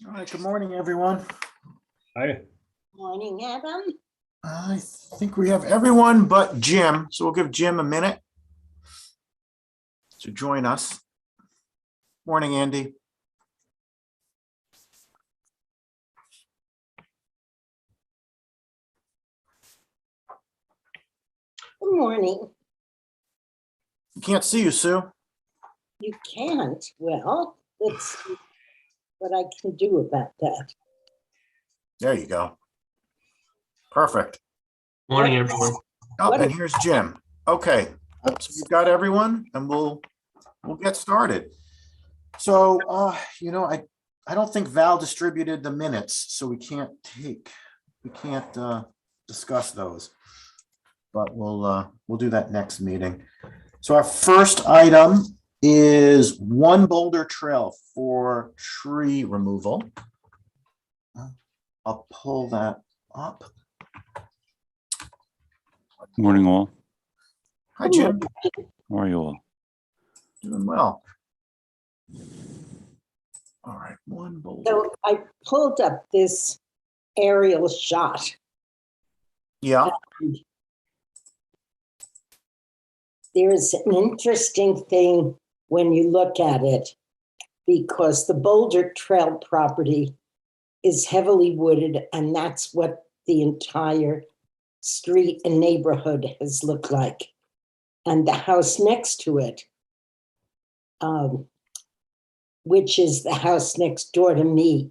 All right, good morning, everyone. Hi. Morning, Adam. I think we have everyone but Jim, so we'll give Jim a minute to join us. Morning, Andy. Good morning. Can't see you, Sue. You can't. Well, let's see what I can do about that. There you go. Perfect. Morning, everyone. Oh, and here's Jim. Okay, so we've got everyone, and we'll get started. So, I don't think Val distributed the minutes, so we can't discuss those. But we'll do that next meeting. So our first item is One Boulder Trail for tree removal. I'll pull that up. Morning, all. Hi, Jim. How are you all? Doing well. All right, One Boulder. So I pulled up this aerial shot. Yeah. There's an interesting thing when you look at it, because the Boulder Trail property is heavily wooded, and that's what the entire street and neighborhood has looked like. And the house next to it, which is the house next door to me,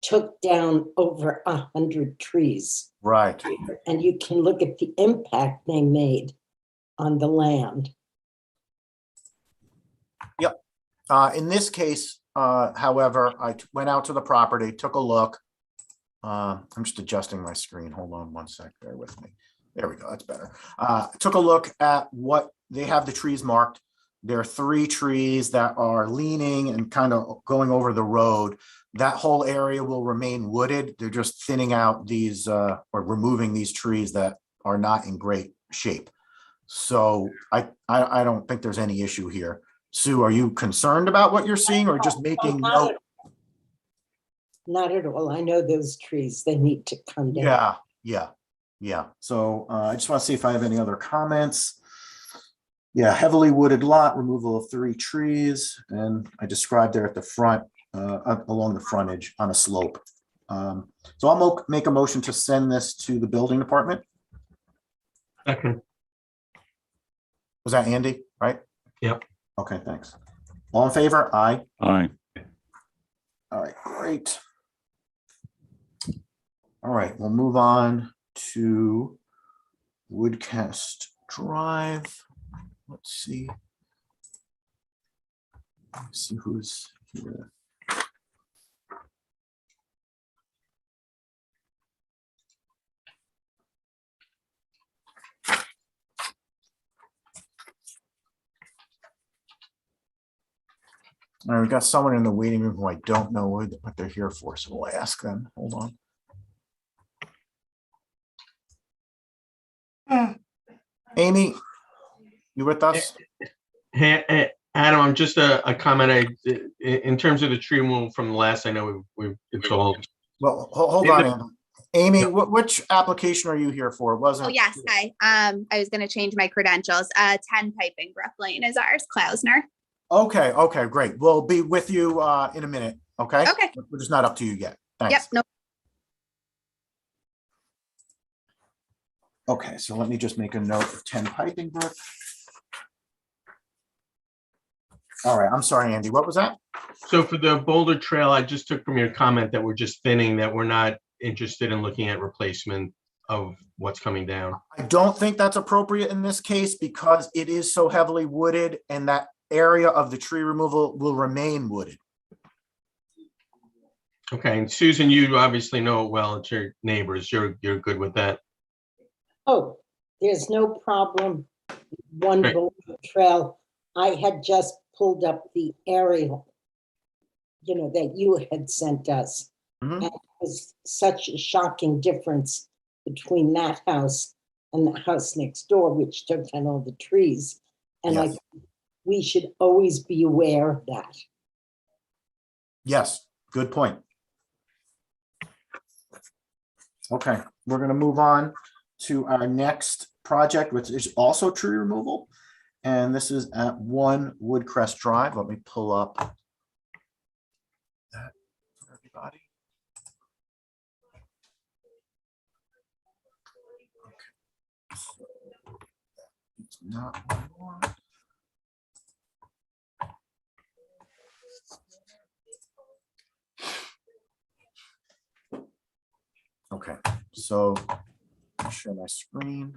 took down over 100 trees. Right. And you can look at the impact they made on the land. Yep. In this case, however, I went out to the property, took a look. I'm just adjusting my screen. Hold on one sec. Bear with me. There we go. That's better. Took a look at what they have the trees marked. There are 3 trees that are leaning and kind of going over the road. That whole area will remain wooded. They're just thinning out these or removing these trees that are not in great shape. So I don't think there's any issue here. Sue, are you concerned about what you're seeing or just making note? Not at all. I know those trees, they need to come down. Yeah. So I just want to see if I have any other comments. Yeah, heavily wooded lot, removal of 3 trees, and I described there at the front, along the frontage on a slope. So I'll make a motion to send this to the building department. Second. Was that Andy, right? Yep. Okay, thanks. All in favor? Aye. Aye. All right, great. All right, we'll move on to Woodcast Drive. Let's see. Let's see who's here. All right, we've got someone in the waiting room who I don't know what they're here for, so we'll ask them. Hold on. Amy, you with us? Hey, Adam, I'm just a comment. In terms of the tree removal from the last, I know it's all. Well, hold on, Amy. Which application are you here for? It wasn't. Oh, yes. Hi. I was going to change my credentials. 10 Piping Brook Lane is ours, Klausner. Okay, great. We'll be with you in a minute. Okay. Okay. We're just not up to you yet. Thanks. Yep. No. Okay, so let me just make a note of 10 Piping Brook. All right, I'm sorry, Andy. What was that? So for the Boulder Trail, I just took from your comment that we're just thinning, that we're not interested in looking at replacement of what's coming down. I don't think that's appropriate in this case because it is so heavily wooded and that area of the tree removal will remain wooded. Okay, and Susan, you obviously know it well. It's your neighbors. You're good with that. Oh, there's no problem. One Great. Boulder Trail. I had just pulled up the aerial, that you had sent us. Mhm. And it was such a shocking difference between that house and the house next door, which took down all the trees. And Yes. I we should always be aware of that. Yes, good point. Okay, we're gonna move on to our next project, which is also tree removal. And this is at 1 Woodcrest Drive. Let me pull up that for everybody. Okay. So it's not what I want. Okay, so I'll share my screen.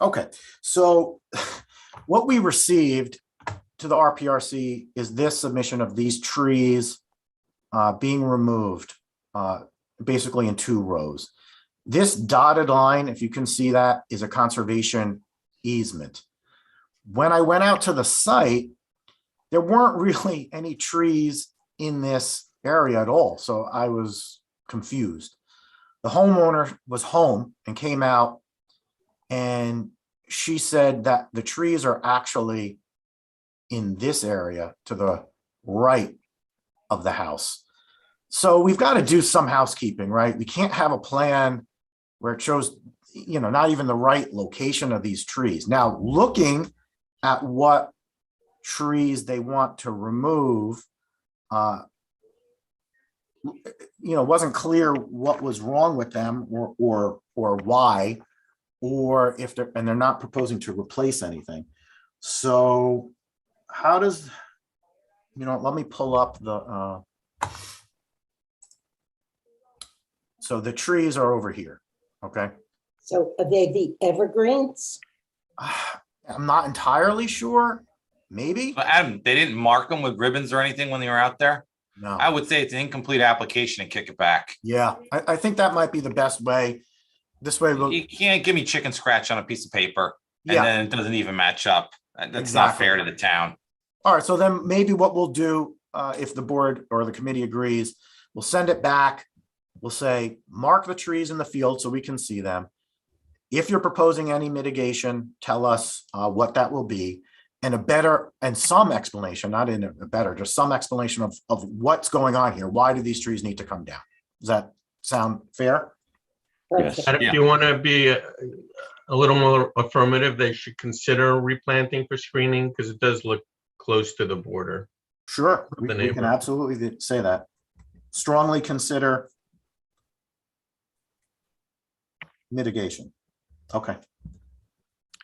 Okay, so what we received to the RPRC is this submission of these trees being removed basically in 2 rows. This dotted line, if you can see that, is a conservation easement. When I went out to the site, there weren't really any trees in this area at all, so I was confused. The homeowner was home and came out, and she said that the trees are actually in this area to the right of the house. So we've got to do some housekeeping, right? We can't have a plan where it shows, you know, not even the right location of these trees. Now, looking at what trees they want to remove, you know, wasn't clear what was wrong with them or why, or if they're not proposing to replace anything. So how does, you know, let me pull up the, so the trees are over here, okay? So are they the evergreens? I'm not entirely sure, maybe, But Adam, they didn't mark them with ribbons or anything when they were out there. I no. would say it's an incomplete application and kick it back. Yeah, I think that might be the best way. This way, we'll, You can't give me chicken scratch on a piece of paper and yeah. then it doesn't even match up. That's not Exactly. fair to the town. All right, so then maybe what we'll do, if the board or the committee agrees, we'll send it back. We'll say, mark the trees in the field so we can see them. If you're proposing any mitigation, tell us what that will be, and a better, and some explanation, not in a better, just some explanation of what's going on here. Why do these trees need to come down? Does that sound fair? Yes. Perfect. And if you want to be a little more affirmative, they should consider replanting for screening because it does look close to the border. Sure, we The can neighbor. absolutely say that. Strongly consider mitigation. Okay.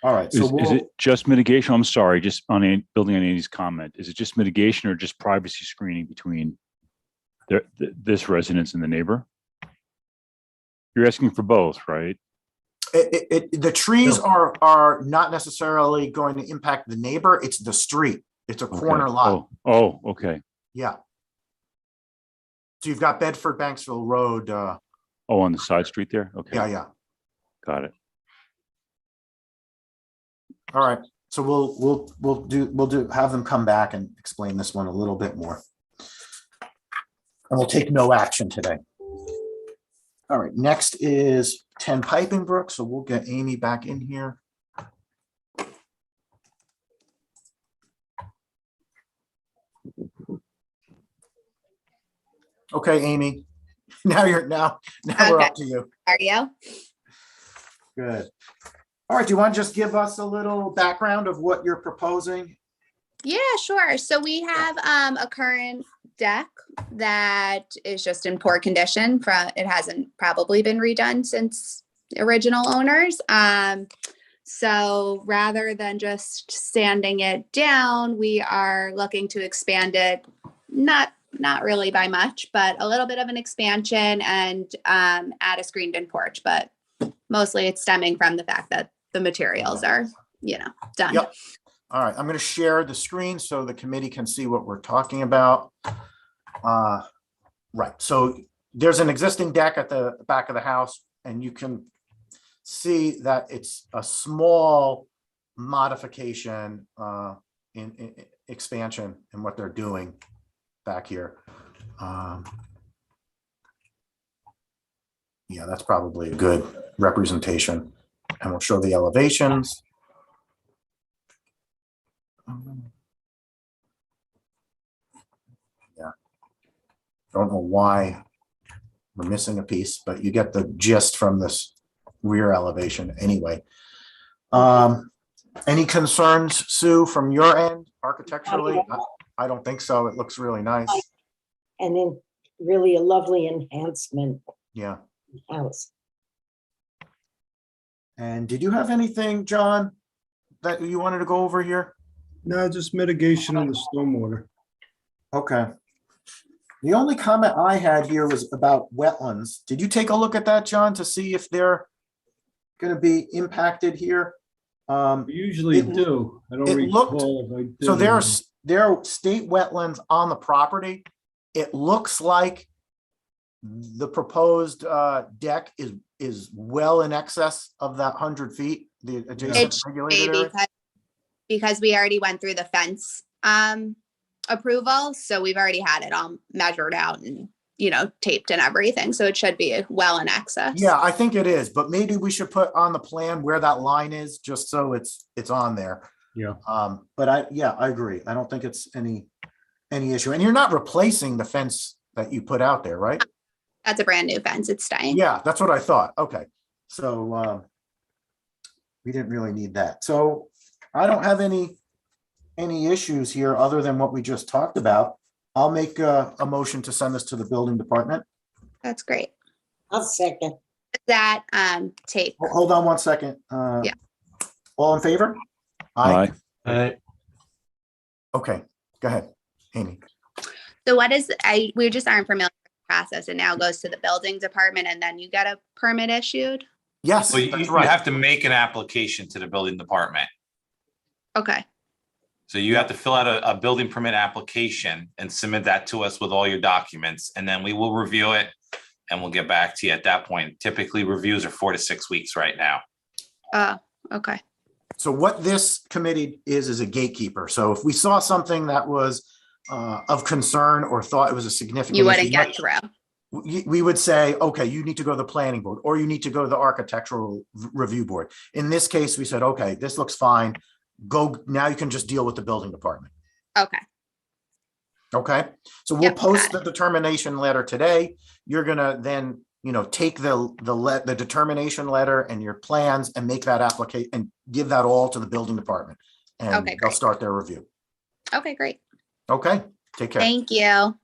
All right, so Is it just mitigation? I'm sorry, just on building on Andy's comment. Is it just mitigation or just privacy screening between this residence and the neighbor? You're asking for both, right? the trees are not necessarily going to impact the neighbor. It's the street. It's a corner Okay. lot. Oh, okay. Yeah. So you've got Bedford Banksville Road. Oh, on the side street there? Okay. Yeah. Got it. All right. So we'll have them come back and explain this one a little bit more. And we'll take no action today. All right. Next is 10 Piping Brook. So we'll get Amy back in here. Okay, Amy. Now we're Okay. up to you. Are you? Good. All right, do you want to just give us a little background of what you're proposing? Yeah, sure. So we have a current deck that is just in poor condition. It hasn't probably been redone since the original owners. So rather than just sanding it down, we are looking to expand it, not really by much, but a little bit of an expansion and add a screened-in porch. But mostly it's stemming from the fact that the materials are, done. Yep. All right, I'm going to share the screen so the committee can see what we're talking about. Right, so there's an existing deck at the back of the house, and you can see that it's a small modification in expansion in what they're doing back here. Yeah, that's probably a good representation. and we'll show the elevations. Yeah. Don't know why we're missing a piece, but you get the gist from this rear elevation anyway. Any concerns, Sue, from your end architecturally? I don't think so. It looks really nice. And then really a lovely enhancement Yeah. house. And did you have anything, John, that you wanted to go over here? No, just mitigation of the stormwater. Okay. The only comment I had here was about wetlands. Did you take a look at that, John, to see if they're going to be impacted here? We usually It- do. I don't it looked- recall if I did. So or there are state wetlands on the property. It looks like the proposed deck is well in excess of that 100 feet, the It adjacent should be regulated area. because we already went through the fence approval, so we've already had it all measured out and, you know, taped and everything, so it should be well in excess. Yeah, I think it is, but maybe we should put on the plan where that line is, just so it's on there. Yeah. But I agree. I don't think it's any issue. And you're not replacing the fence that you put out there, right? That's a brand new fence. It's staying. Yeah, that's what I thought. Okay. So we didn't really need that. So I don't have any issues here other than what we just talked about. I'll make a motion to send this to the building department. That's great. I'll second. That take. Hold on one second. Yeah. All in favor? Aye. Okay, go ahead, Amy. So what is, we just aren't familiar with the process. It now goes to the building department and then you get a permit issued? Yes, So you that's you right. have to make an application to the building department. Okay, So you have to fill out a building permit application and submit that to us with all your documents, and then we will review it and we'll get back to you at that point. Typically, reviews are 4 to 6 weeks right now. okay. So what this committee is a gatekeeper. So if we saw something that was of concern or thought it was a significant You wouldn't issue, get through. we would say, okay, you need to go to the planning board, or you need to go to the architectural review board. In this case, we said, okay, this looks fine. Go, now you can just deal with the building department. Okay, Okay, so we'll Yep, post got the determination letter today. You're gonna then, take the determination letter and your plans and make that application and give that all to the building department. And Okay, they'll great. start their review. okay, great. Okay, take care. Thank you.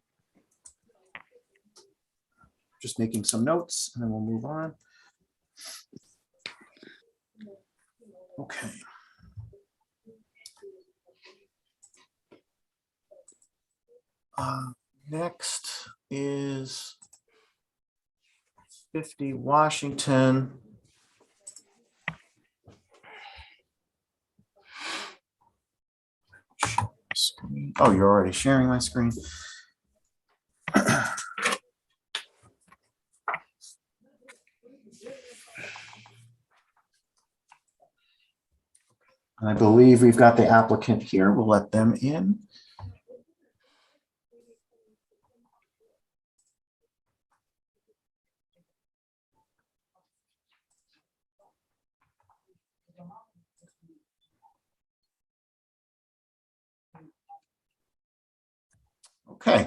Just making some notes and then we'll move on. Okay. Next is 50 Washington. Oh, you're already sharing my screen. I believe we've got the applicant here. We'll let them in. Okay.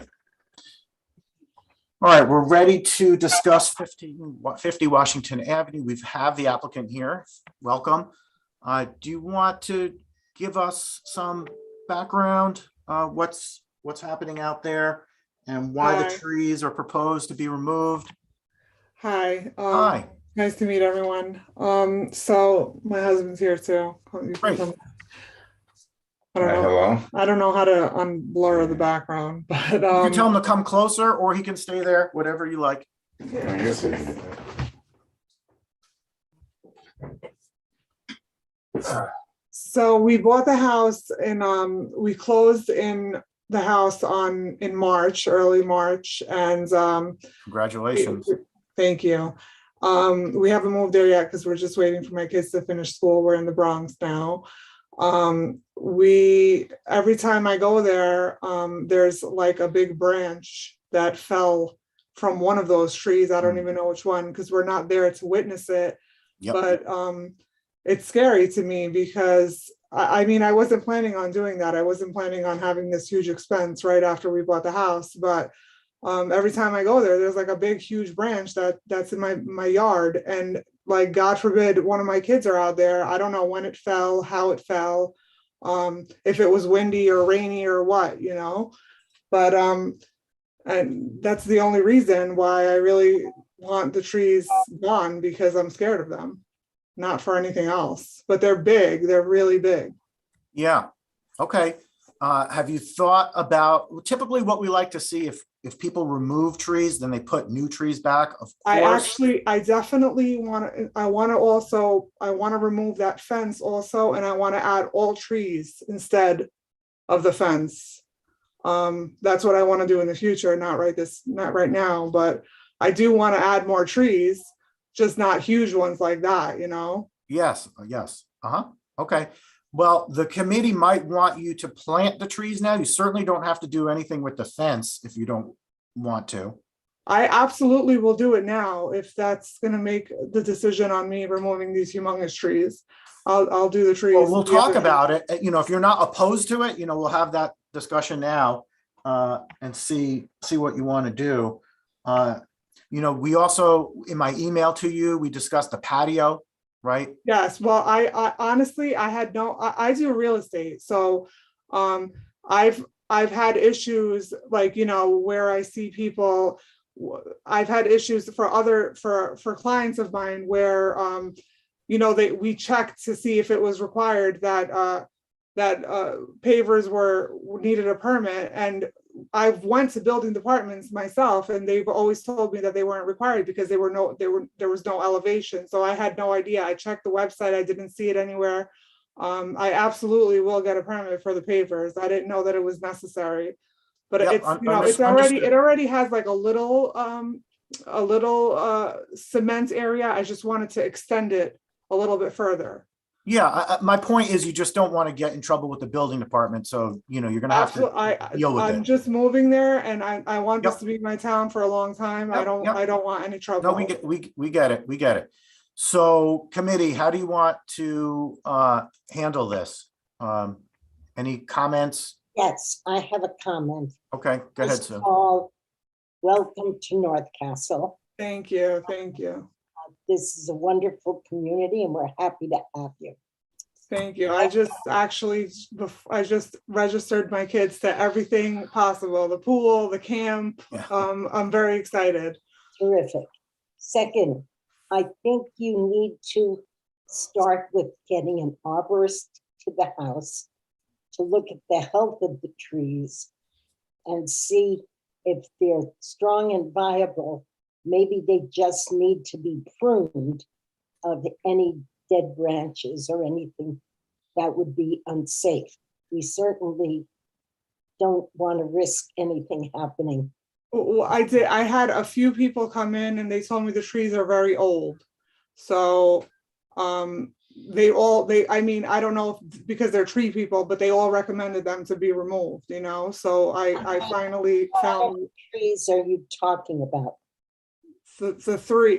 All right, we're ready to discuss 50 Washington Avenue. We have the applicant here. Welcome. Do you want to give us some background? What's happening out there and why the Hi. trees are proposed to be removed? Hi, Hi, nice to meet everyone. So my husband's here too. You can Great. come- I don't know how to unblur the background, but you can tell him to come closer or he can stay there, whatever you like. so we bought the house and we closed in the house in March, early March, and Congratulations. thank you. We haven't moved there yet because we're just waiting for my kids to finish school. We're in the Bronx now. Every time I go there, there's like a big branch that fell from one of those trees. I don't even know which one because we're not there to witness it. Yep. But it's scary to me because I mean, I wasn't planning on doing that. I wasn't planning on having this huge expense right after we bought the house, but every time I go there, there's like a big, huge branch that's in my yard. And like, God forbid, one of my kids are out there. I don't know when it fell, how it fell, if it was windy or rainy or what, you know, but, and that's the only reason why I really want the trees gone, because I'm scared of them, not for anything else, but they're big, they're really big. Yeah, okay. Have you thought about, typically what we like to see, if people remove trees, then they put new trees back, of course. I definitely want to, I want to remove that fence also, and I want to add all trees instead of the fence. That's what I want to do in the future, not right now, but I do want to add more trees, just not huge ones like that, you know? Yes, yes, okay. Well, the committee might want you to plant the trees now. You certainly don't have to do anything with the fence if you don't want to. I absolutely will do it now if that's going to make the decision on me removing these humongous trees. I'll do the trees. Well, we'll talk about it. You know, if you're not opposed to it, you know, we'll have that discussion now and see what you want to do. You know, we also, in my email to you, we discussed the patio, right? Yes, well, I honestly, I do real estate, so I've had issues, like, you know, where I see people, I've had issues for clients of mine where you know, we checked to see if it was required that pavers needed a permit, and I've went to building departments myself, and they've always told me that they weren't required because there was no elevation. So I had no idea. I checked the website. I didn't see it anywhere. I absolutely will get a permit for the pavers. I didn't know that it was necessary, but Yep, it's, you know, it understood. already has like a little cement area. I just wanted to extend it a little bit further. Yeah, my point is you just don't want to get in trouble with the building department. So, you know, you're going to have to deal with I'm it. just moving there, and I want this Yep. to be my town for a long time. Yep, yep. I don't want any trouble. No, we get it. We get it. So committee, how do you want to handle this? Any comments? Yes, I have a comment. Okay, go ahead, First Sue. of all, welcome to North Castle. Thank you. Thank you. This is a wonderful community, and we're happy to have you. Thank you. I just registered my kids to everything possible, the pool, the camp. Yeah. I'm very excited. Terrific. Second, I think you need to start with getting an arborist to the house to look at the health of the trees and see if they're strong and viable. Maybe they just need to be pruned of any dead branches or anything that would be unsafe. We certainly don't want to risk anything happening. Well, I had a few people come in and they told me the trees are very old. So I mean, I don't know if, because they're tree people, but they all recommended them to be removed, you know? So I finally found. What trees are you talking about?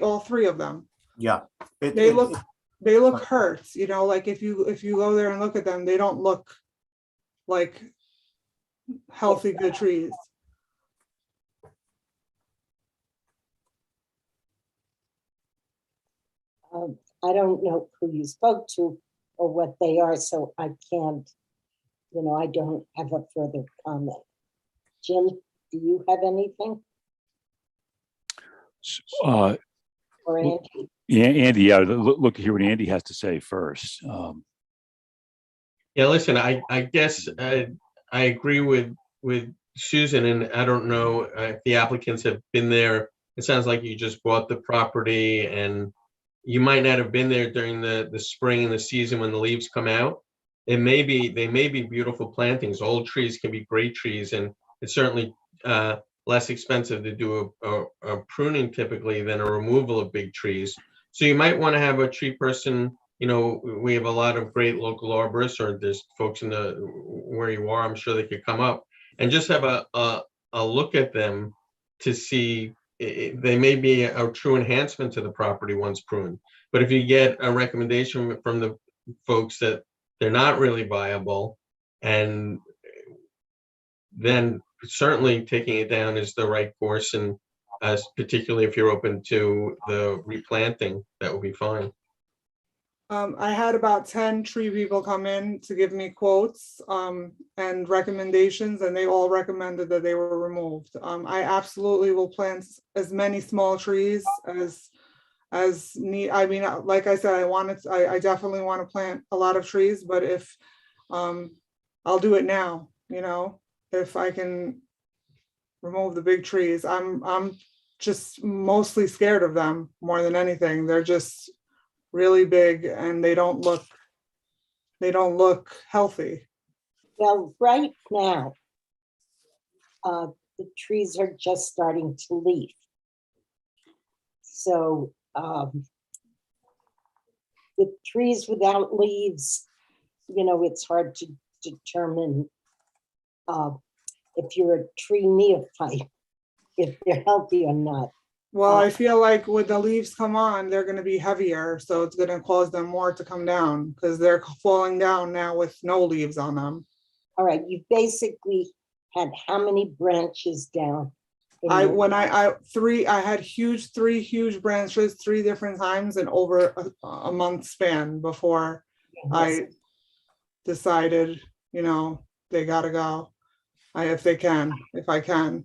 All three of them. Yeah. They look hurt, you know, like if you go there and look at them, they don't look like healthy, good trees. I don't know who you spoke to or what they are, so I can't, you know, I don't have a further comment. Jim, do you have anything? Or Andy? Yeah, Andy, yeah, look hear what Andy has to say first. Yeah, listen, I guess I agree with Susan, and I don't know if the applicants have been there. It sounds like you just bought the property, and you might not have been there during the spring and the season when the leaves come out. They may be beautiful plantings. Old trees can be great trees, and it's certainly less expensive to do a pruning typically than a removal of big trees. So you might want to have a tree person. You know, we have a lot of great local arborists, or there's folks in where you are, I'm sure they could come up and just have a look at them to see they may be a true enhancement to the property once pruned. But if you get a recommendation from the folks that they're not really viable, and then certainly taking it down is the right course, and particularly if you're open to the replanting, that would be fine. I had about 10 tree people come in to give me quotes and recommendations, and they all recommended that they were removed. I absolutely will plant as many small trees as need. I mean, like I said, I definitely want to plant a lot of trees, but if I'll do it now, you know, if I can remove the big trees. I'm just mostly scared of them more than anything. They're just really big and they don't look healthy. Well, right now, the trees are just starting to leaf. So with trees without leaves, you know, it's hard to determine if you're a tree neophyte, if they're healthy or not. Well, I feel like when the leaves come on, they're going to be heavier, so it's going to cause them more to come down because they're falling down now with no leaves on them. All right, you basically had how many branches down? I had three huge branches 3 different times and over a month span before I decided, you know, they gotta go. If I can.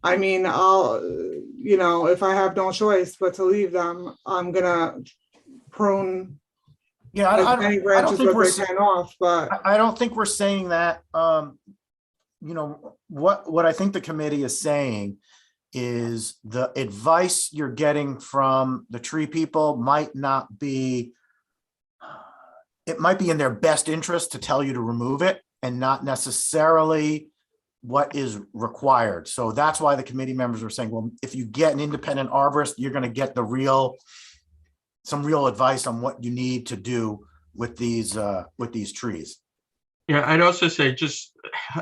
I mean, I'll, you know, if I have no choice but to leave them, I'm gonna prune Yeah, as many branches as I can off, but I don't think we're saying that. You know, what I think the committee is saying is the advice you're getting from the tree people might not be, it might be in their best interest to tell you to remove it and not necessarily what is required. So that's why the committee members were saying, well, if you get an independent arborist, you're going to get some real advice on what you need to do with these trees. Yeah, I'd also say just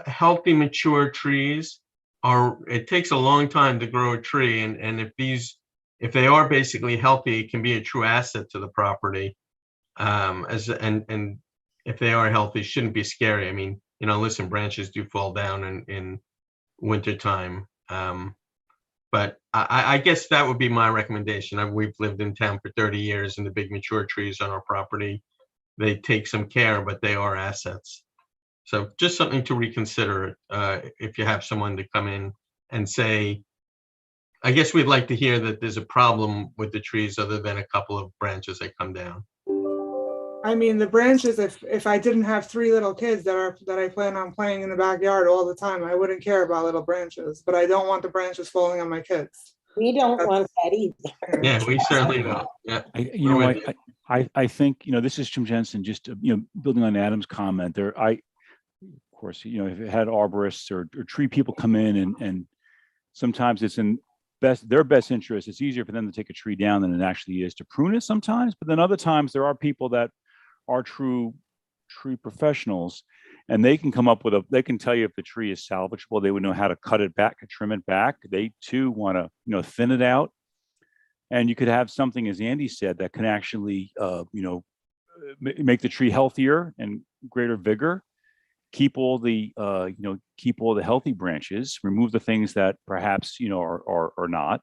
healthy, mature trees it takes a long time to grow a tree. And if they are basically healthy, it can be a true asset to the property. And if they are healthy, shouldn't be scary. I mean, you know, listen, branches do fall down in wintertime. But I guess that would be my recommendation. We've lived in town for 30 years and the big mature trees on our property, they take some care, but they are assets. So just something to reconsider if you have someone to come in and say, I guess we'd like to hear that there's a problem with the trees other than a couple of branches that come down. I mean, the branches, if I didn't have 3 little kids that I plan on playing in the backyard all the time, I wouldn't care about little branches, but I don't want the branches falling on my kids. We don't want that either. Yeah, we certainly don't. Yeah. I think, you know, this is Jim Jensen, just, you know, building on Adam's comment there. Of course, you know, if it had arborists or tree people come in and sometimes it's in their best interest, it's easier for them to take a tree down than it actually is to prune it sometimes. But then other times there are people that are true tree professionals and they can come up with they can tell you if the tree is salvageable. They would know how to cut it back, trim it back. They too want to, you know, thin it out. And you could have something, as Andy said, that can actually, you know, make the tree healthier and greater vigor. Keep all the, you know, keep all the healthy branches. Remove the things that perhaps, you know, are not,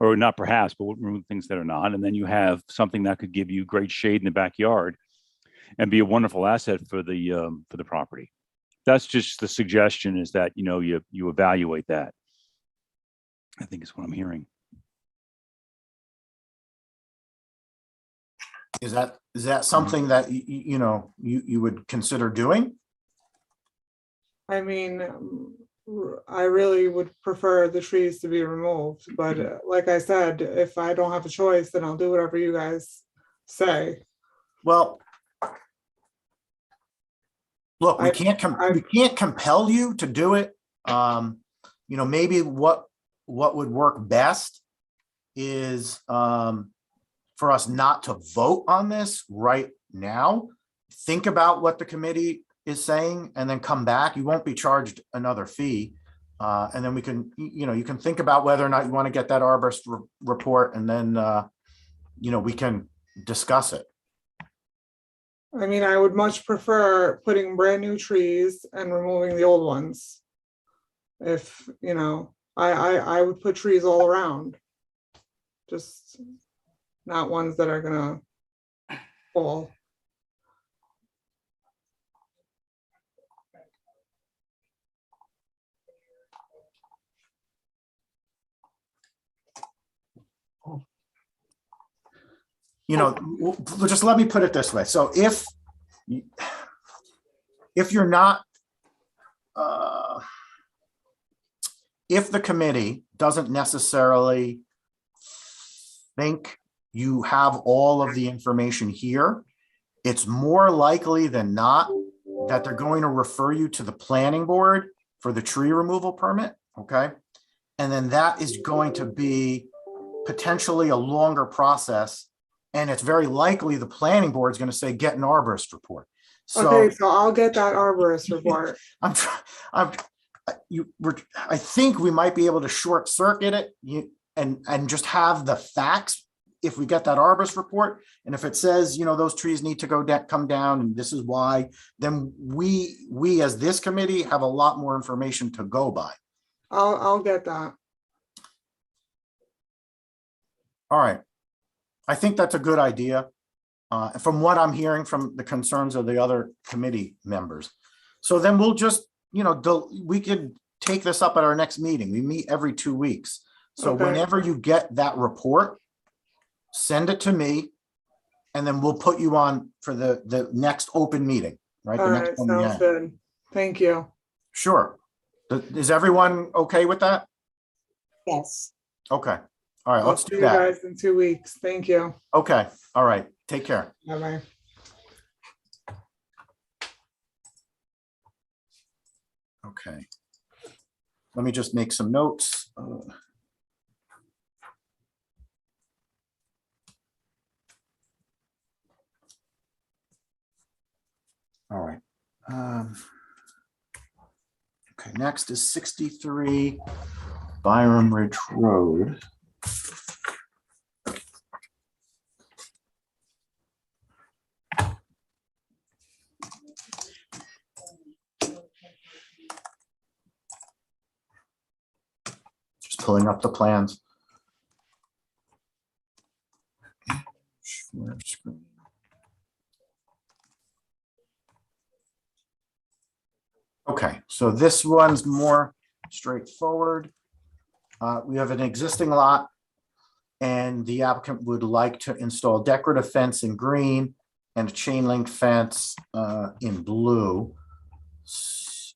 or not perhaps, but remove things that are not. And then you have something that could give you great shade in the backyard and be a wonderful asset for the property. That's just the suggestion, is that, you know, you evaluate that. I think is what I'm hearing. Is that something that you know you would consider doing? I mean, I really would prefer the trees to be removed, but like I said, if I don't have a choice, then I'll do whatever you guys say. Well, look, we can't compel you to do it. You know, maybe what would work best is for us not to vote on this right now. Think about what the committee is saying and then come back. You won't be charged another fee. And then we can, you can think about whether or not you want to get that arborist report, and then, we can discuss it. I mean, I would much prefer putting brand new trees and removing the old ones. If, I would put trees all around. Just not ones that are gonna fall. Just let me put it this way. So if you're not, if the committee doesn't necessarily think you have all of the information here, it's more likely than not that they're going to refer you to the planning board for the tree removal permit, okay? And then that is going to be potentially a longer process. And it's very likely the planning board is going to say, get an arborist report. Okay, so I'll get that arborist report. I think we might be able to short circuit it and just have the facts if we get that arborist report. And if it says, those trees need to come down and this is why, then we as this committee have a lot more information to go by. I'll get that. All right. I think that's a good idea. From what I'm hearing from the concerns of the other committee members. So then we'll just, we could take this up at our next meeting. We meet every 2 weeks. So Okay. whenever you get that report, send it to me, and then we'll put you on for the next open memeeting, right? All The right, next one we sounds have. good. Thank you. Sure. Is everyone okay with that? Yes. Okay. All right, I'll let's see do you that. guys in 2 weeks. Thank you. Okay. All right. Take care. Bye-bye. Okay. Let me just make some notes. All right. Okay, next is 63 Byram Ridge Road. Just pulling up the plans. Share screen. Okay, so this one's more straightforward. We have an existing lot, and the applicant would like to install decorative fence in green and a chain link fence in blue.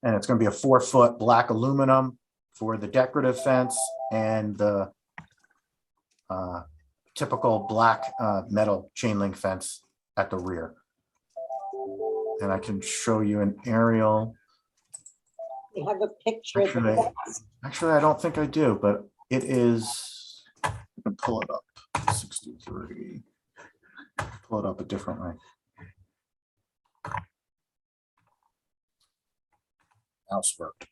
And it's going to be a 4-foot black aluminum for the decorative fence and the typical black metal chain link fence at the rear. And I can show you an aerial. You have a picture of the fence. Actually, I don't think I do, but it is, I can pull it up, 63. Pull it up a different way. Housework.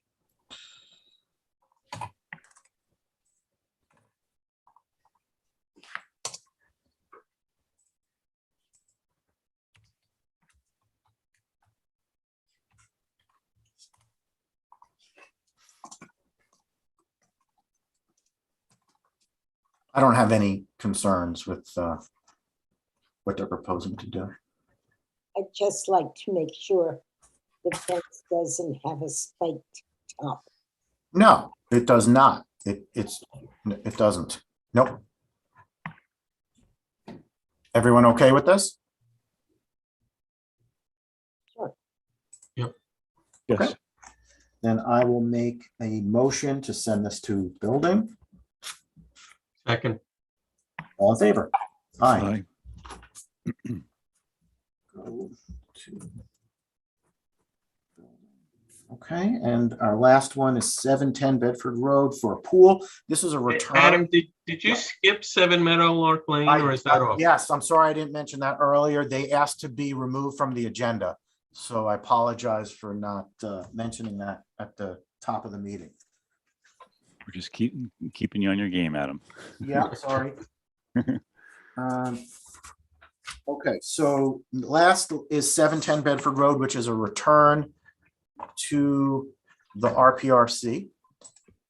I don't have any concerns with what they're proposing to do. I'd just like to make sure the fence doesn't have a spiked top. No, it does not. It doesn't. Nope. Everyone okay with this? Sure. Yep. Yes. Okay. Then I will make a motion to send this to building. Second. All in favor? Aye. Aye. Go to- Okay, and our last one is 710 Bedford Road for a pool. This is a return. Adam, did you skip 7 Meadowlark Lane, or is that off? Yes, I'm sorry I didn't mention that earlier. They asked to be removed from the agenda. So I apologize for not mentioning that at the top of the meeting. We're just keeping you on your game, Adam. Yeah, sorry. Okay, so last is 710 Bedford Road, which is a return to the RPRC.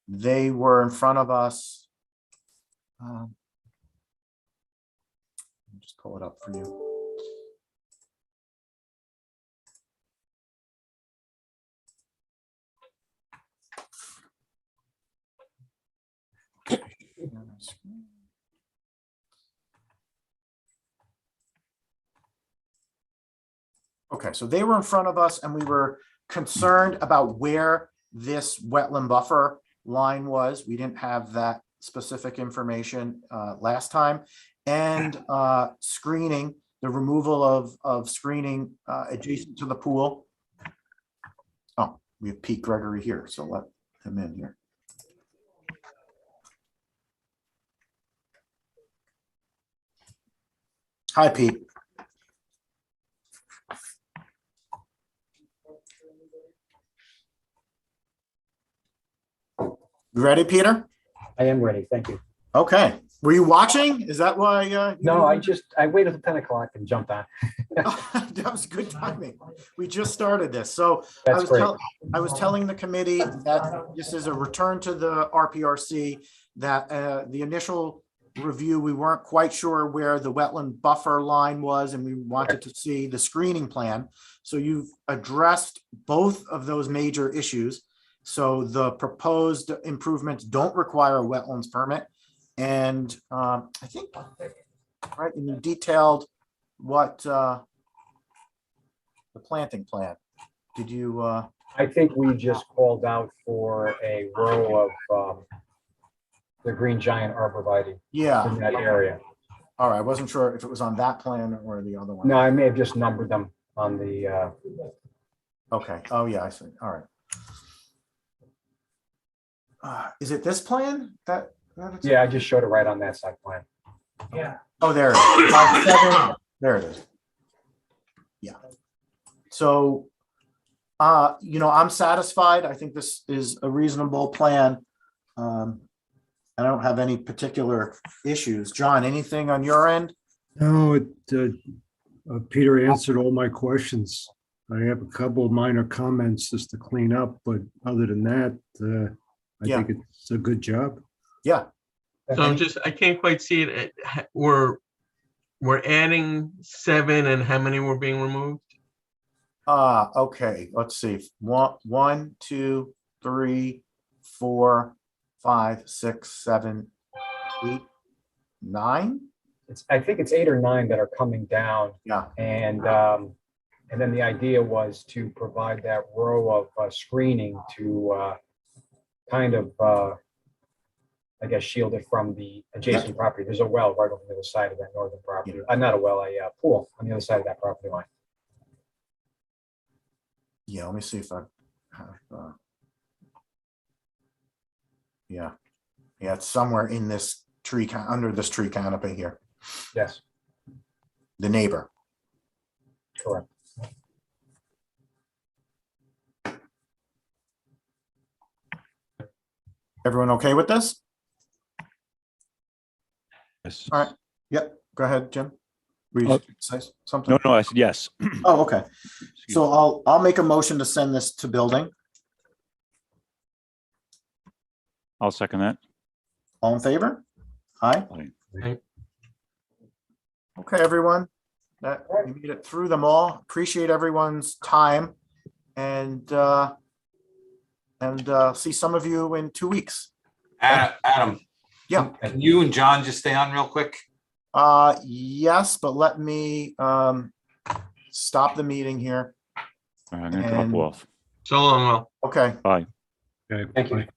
They were in front of us. Let me just pull it up for you. Okay, so they were in front of us and we were concerned about where this wetland buffer line was. We didn't have that specific information last time. And screening, the removal of screening adjacent to the pool. Oh, we have Pete Gregory here, so let him in here. Hi, Pete. You ready, Peter? I am ready, thank you. Okay. Were you watching? Is that why? No, I waited till 10 o'clock and jumped on. That was good timing. We just started this. So That's great. I was telling the committee that this is a return to the RPRC, that the initial review, we weren't quite sure where the wetland buffer line was, and we wanted to see the screening plan. So you've addressed both of those major issues. So the proposed improvements don't require a wetlands permit. And I think, right, and you detailed what the planting plan. Did you? I think we just called out for a row of the green giant arborvitae Yeah. in that area. All right. I wasn't sure if it was on that plan or the other one. No, I may have just numbered them on the, Okay. Oh, yeah, I see. All right. Is it this plan that it's- yeah, I just showed it right on that side plan. Oh, there it is. 5-7. There it is. Yeah. So, I'm satisfied. I think this is a reasonable plan. I don't have any particular issues. John, anything on your end? No, Peter answered all my questions. I have a couple of minor comments just to clean up, but other than that, I Yeah. think it's a good job. Yeah. So I can't quite see it. We're adding 7 and how many were being removed? Okay, let's see. 1, 2, 3, 4, 5, 6, 7, 8, 9. I think it's 8 or 9 that are coming down. Yeah. And then the idea was to provide that row of screening to kind of, I guess, shield it from the adjacent property. There's a well right over the other side of that northern property. Not a well, a pool on the other side of that property line. Yeah, let me see if I have. Yeah, it's somewhere in this tree, under this tree canopy here. Yes, The neighbor. correct. Everyone okay with this? Yes. All right. Yep. Go ahead, Jim. Were you Oh. say something? No, I said yes. Oh, okay. So I'll make a motion to send this to building. I'll second that. All in favor? Aye. Aye. Okay, everyone. That we made it through them all. Appreciate everyone's time, and see some of you in 2 weeks. Adam, Yeah. can you and John just stay on real quick? Yes, but let me stop the meeting here. All right, I'm gonna drop And- off. So long, all. Okay. Bye. Okay, Thank you. bye.